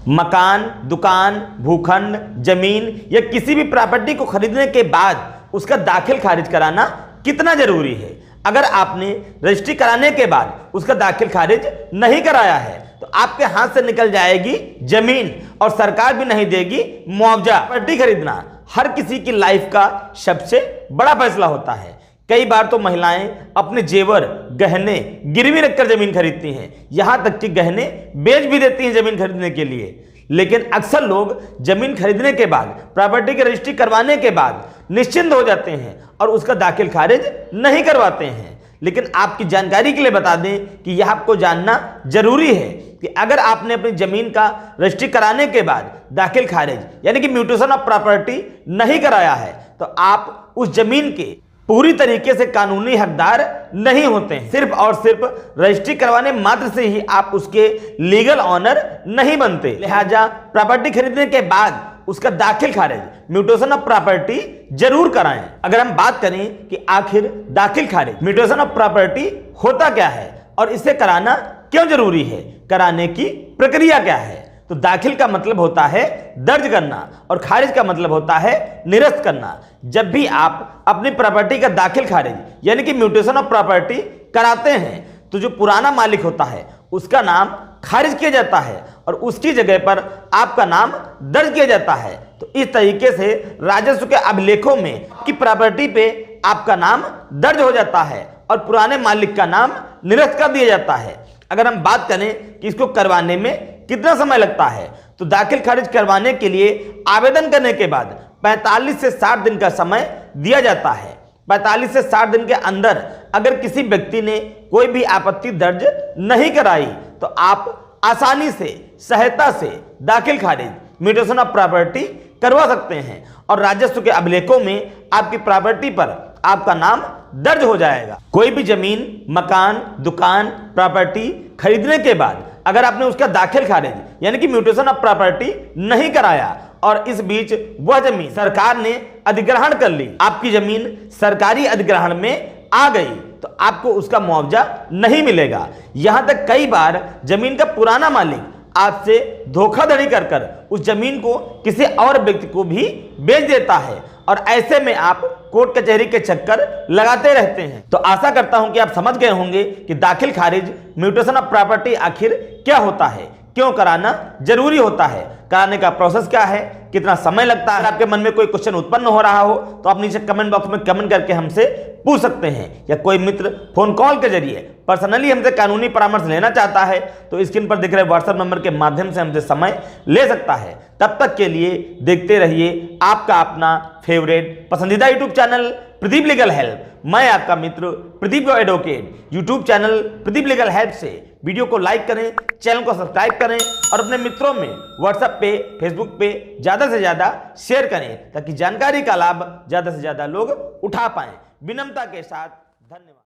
मकान, दुकान, भूखंड, जमीन या किसी भी प्रॉपर्टी को खरीदने के बाद उसका दाखिल खारिज कराना कितना जरूरी है। अगर आपने रजिस्ट्री कराने के बाद उसका दाखिल खारिज नहीं कराया है तो आपके हाथ से निकल जाएगी जमीन और सरकार भी नहीं देगी मुआवजा। प्रॉपर्टी खरीदना हर किसी की लाइफ का सबसे बड़ा फैसला होता है। कई बार तो महिलाएं अपने जेवर, गहने गिरवी रखकर जमीन खरीदती हैं, यहां तक कि गहने बेच भी देती हैं जमीन खरीदने के लिए। लेकिन अक्सर लोग जमीन खरीदने के बाद, प्रॉपर्टी की रजिस्ट्री करवाने के बाद निश्चिंत हो जाते हैं और उसका दाखिल खारिज नहीं करवाते हैं। लेकिन आपकी जानकारी के लिए बता दें कि यह आपको जानना जरूरी है कि अगर आपने अपनी जमीन का रजिस्ट्री कराने के बाद दाखिल खारिज यानी कि म्यूटेशन ऑफ प्रॉपर्टी नहीं कराया है तो आप उस जमीन के पूरी तरीके से कानूनी हकदार नहीं होते हैं। सिर्फ और सिर्फ रजिस्ट्री करवाने मात्र से ही आप उसके लीगल ऑनर नहीं बनते। लिहाजा प्रॉपर्टी खरीदने के बाद उसका दाखिल खारिज, म्यूटेशन ऑफ प्रॉपर्टी जरूर कराएं। अगर हम बात करें कि आखिर दाखिल खारिज, म्यूटेशन ऑफ प्रॉपर्टी होता क्या है और इसे कराना क्यों जरूरी है, कराने की प्रक्रिया क्या है, तो दाखिल का मतलब होता है दर्ज करना और खारिज का मतलब होता है निरस्त करना। जब भी आप अपनी प्रॉपर्टी का दाखिल खारिज यानी कि म्यूटेशन ऑफ प्रॉपर्टी कराते हैं तो जो पुराना मालिक होता है उसका नाम खारिज किया जाता है और उसकी जगह पर आपका नाम दर्ज किया जाता है। तो इस तरीके से राजस्व के अभिलेखों में की प्रॉपर्टी पे आपका नाम दर्ज हो जाता है और पुराने मालिक का नाम निरस्त कर दिया जाता है। अगर हम बात करें कि इसको करवाने में कितना समय लगता है तो दाखिल खारिज करवाने के लिए आवेदन करने के बाद 45 से 60 दिन का समय दिया जाता है। 45 से 60 दिन के अंदर अगर किसी व्यक्ति ने कोई भी आपत्ति दर्ज नहीं कराई तो आप आसानी से, सहायता से दाखिल खारिज, म्यूटेशन ऑफ प्रॉपर्टी करवा सकते हैं और राजस्व के अभिलेखों में आपकी प्रॉपर्टी पर आपका नाम दर्ज हो जाएगा। कोई भी जमीन, मकान, दुकान, प्रॉपर्टी खरीदने के बाद अगर आपने उसका दाखिल खारिज यानी कि म्यूटेशन ऑफ प्रॉपर्टी नहीं कराया और इस बीच वह जमीन सरकार ने अधिग्रहण कर ली, आपकी जमीन सरकारी अधिग्रहण में आ गई तो आपको उसका मुआवजा नहीं मिलेगा। यहां तक कई बार जमीन का पुराना मालिक आपसे धोखाधड़ी कर कर उस जमीन को किसी और व्यक्ति को भी बेच देता है और ऐसे में आप कोर्ट कचहरी के चक्कर लगाते रहते हैं। तो आशा करता हूं कि आप समझ गए होंगे कि दाखिल खारिज, म्यूटेशन ऑफ प्रॉपर्टी आखिर क्या होता है, क्यों कराना जरूरी होता है, कराने का प्रोसेस क्या है, कितना समय लगता है। आपके मन में कोई क्वेश्चन उत्पन्न हो रहा हो तो आप नीचे कमेंट बॉक्स में कमेंट करके हमसे पूछ सकते हैं या कोई मित्र फोन कॉल के जरिए पर्सनली हमसे कानूनी परामर्श लेना चाहता है तो स्क्रीन पर दिख रहे व्हाट्सएप नंबर के माध्यम से हमसे समय ले सकता है। तब तक के लिए देखते रहिए आपका अपना फेवरेट पसंदीदा YouTube channel Pradeep legal help. मैं आपका मित्र Pradeep advocate. YouTube channel Pradeep legal help से वीडियो को लाइक करें, चैनल को सब्सक्राइब करें और अपने मित्रों में व्हाट्सएप पे, फेसबुक पे ज्यादा से ज्यादा शेयर करें ताकि जानकारी का लाभ ज्यादा से ज्यादा लोग उठा पाएं। विनम्रता के साथ धन्यवाद।